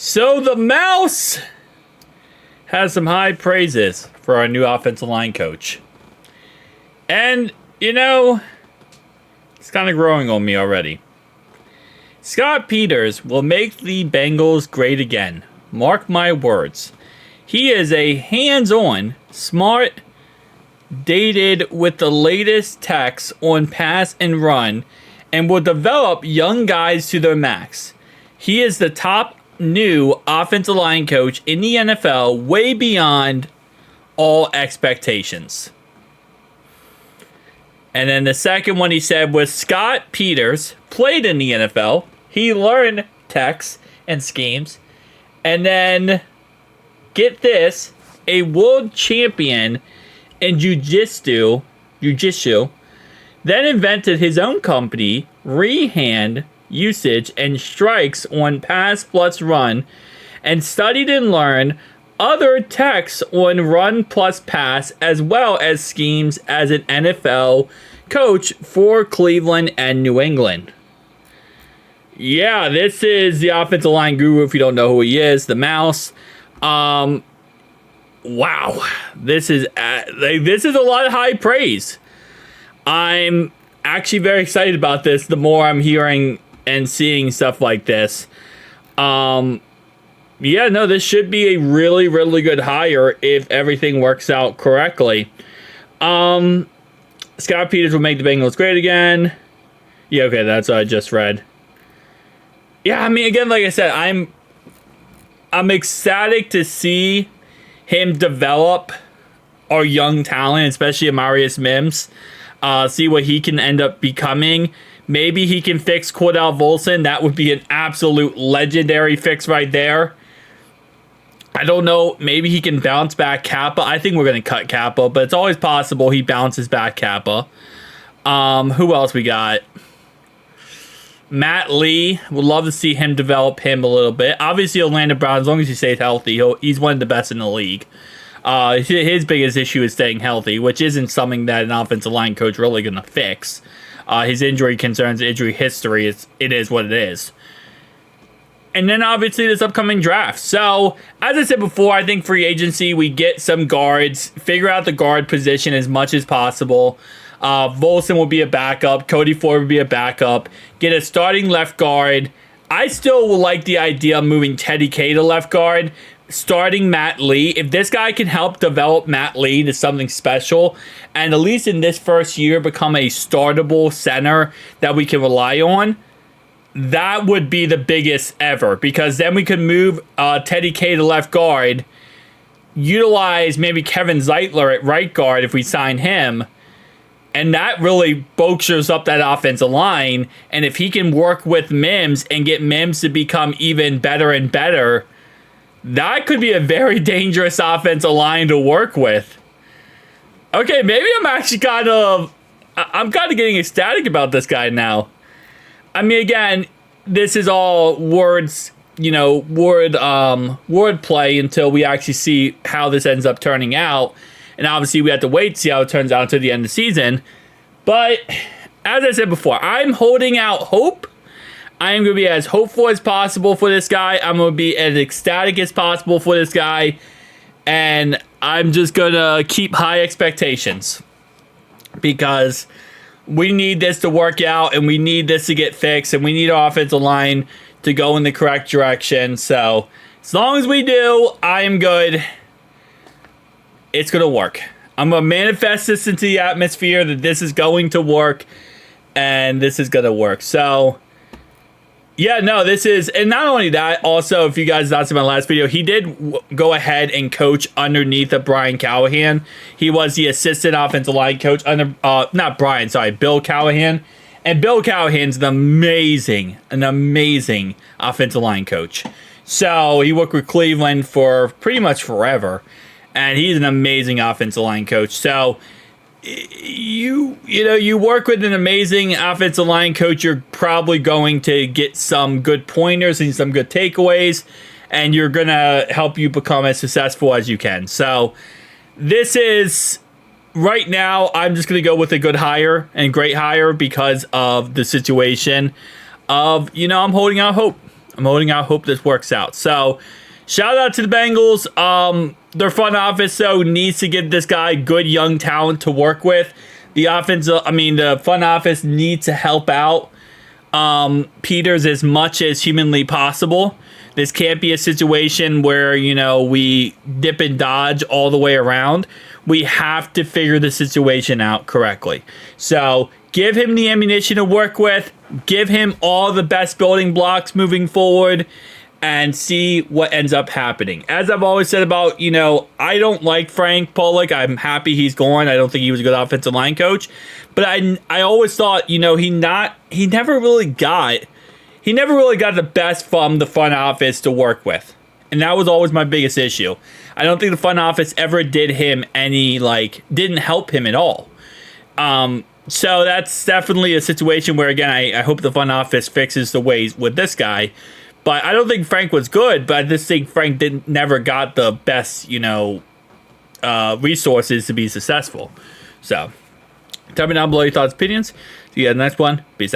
So the Mouse has some high praises for our new offensive line coach. And, it's kind of growing on me already. Scott Peters will make the Bengals great again. Mark my words. He is a hands-on, smart, dated with the latest techs on pass and run, and will develop young guys to their max. He is the top new offensive line coach in the NFL, way beyond all expectations. And then the second one he said was Scott Peters played in the NFL. He learned techs and schemes. And then, get this, a world champion in jiu-jitsu, then invented his own company, Rehand Usage and Strikes on Pass Plus Run, and studied and learned other techs on Run Plus Pass, as well as schemes as an NFL coach for Cleveland and New England. Yeah, this is the offensive line guru, if you don't know who he is, the Mouse. Wow. This is a lot of high praise. I'm actually very excited about this the more I'm hearing and seeing stuff like this. This should be a really, really good hire if everything works out correctly. Scott Peters will make the Bengals great again. Yeah, okay, that's what I just read. Yeah, I mean, again, like I said, I'm ecstatic to see him develop our young talent, especially Amarius Mims. See what he can end up becoming. Maybe he can fix Cordell Volson. That would be an absolute legendary fix right there. I don't know. Maybe he can bounce back Kappa. I think we're going to cut Kappa, but it's always possible he bounces back Kappa. Who else we got? Matt Lee. Would love to see him develop him a little bit. Obviously, Orlando Brown, as long as he stays healthy, he's one of the best in the league. His biggest issue is staying healthy, which isn't something that an offensive line coach really going to fix. His injury concerns, injury history, it is what it is. And then obviously this upcoming draft. So, as I said before, I think free agency, we get some guards, figure out the guard position as much as possible. Volson will be a backup. Cody Ford will be a backup. Get a starting left guard. I still will like the idea of moving Teddy K to left guard. Starting Matt Lee. If this guy can help develop Matt Lee to something special, and at least in this first year become a startable center that we can rely on, that would be the biggest ever, because then we could move Teddy K to left guard, utilize maybe Kevin Zeitler at right guard if we sign him, and that really bulkers up that offensive line. And if he can work with Mims and get Mims to become even better and better, that could be a very dangerous offensive line to work with. Okay, maybe I'm kind of getting ecstatic about this guy now. I mean, again, this is all words, word play until we actually see how this ends up turning out. And obviously, we have to wait to see how it turns out until the end of the season. But, as I said before, I'm holding out hope. I am going to be as hopeful as possible for this guy. I'm going to be as ecstatic as possible for this guy. And I'm just going to keep high expectations, because we need this to work out, and we need this to get fixed, and we need our offensive line to go in the correct direction. So, as long as we do, I am good. It's going to work. I'm going to manifest this into the atmosphere that this is going to work, and this is going to work. So, yeah, no, this is, and not only that, also, if you guys not seen my last video, he did go ahead and coach underneath of Brian Callahan. He was the assistant offensive line coach under, Bill Callahan. And Bill Callahan's an amazing offensive line coach. So he worked with Cleveland for pretty much forever, and he's an amazing offensive line coach. So you work with an amazing offensive line coach, you're probably going to get some good pointers and some good takeaways, and you're going to help you become as successful as you can. So this is, right now, I'm just going to go with a good hire and great hire because of the situation of, I'm holding out hope. I'm holding out hope this works out. So, shout out to the Bengals. Their front office, though, needs to give this guy good young talent to work with. The front office needs to help out Peters as much as humanly possible. This can't be a situation where, we dip and dodge all the way around. We have to figure the situation out correctly. So, give him the ammunition to work with. Give him all the best building blocks moving forward. And see what ends up happening. As I've always said about, I don't like Frank Pollock. I'm happy he's gone. I don't think he was a good offensive line coach. But I always thought, he never really got the best from the front office to work with. And that was always my biggest issue. I don't think the front office ever did him didn't help him at all. So that's definitely a situation where, again, I hope the front office fixes the ways with this guy. But I don't think Frank was good, but I just think Frank never got the best, resources to be successful. So, tell me down below your thoughts, opinions. See you in the next one. Peace out.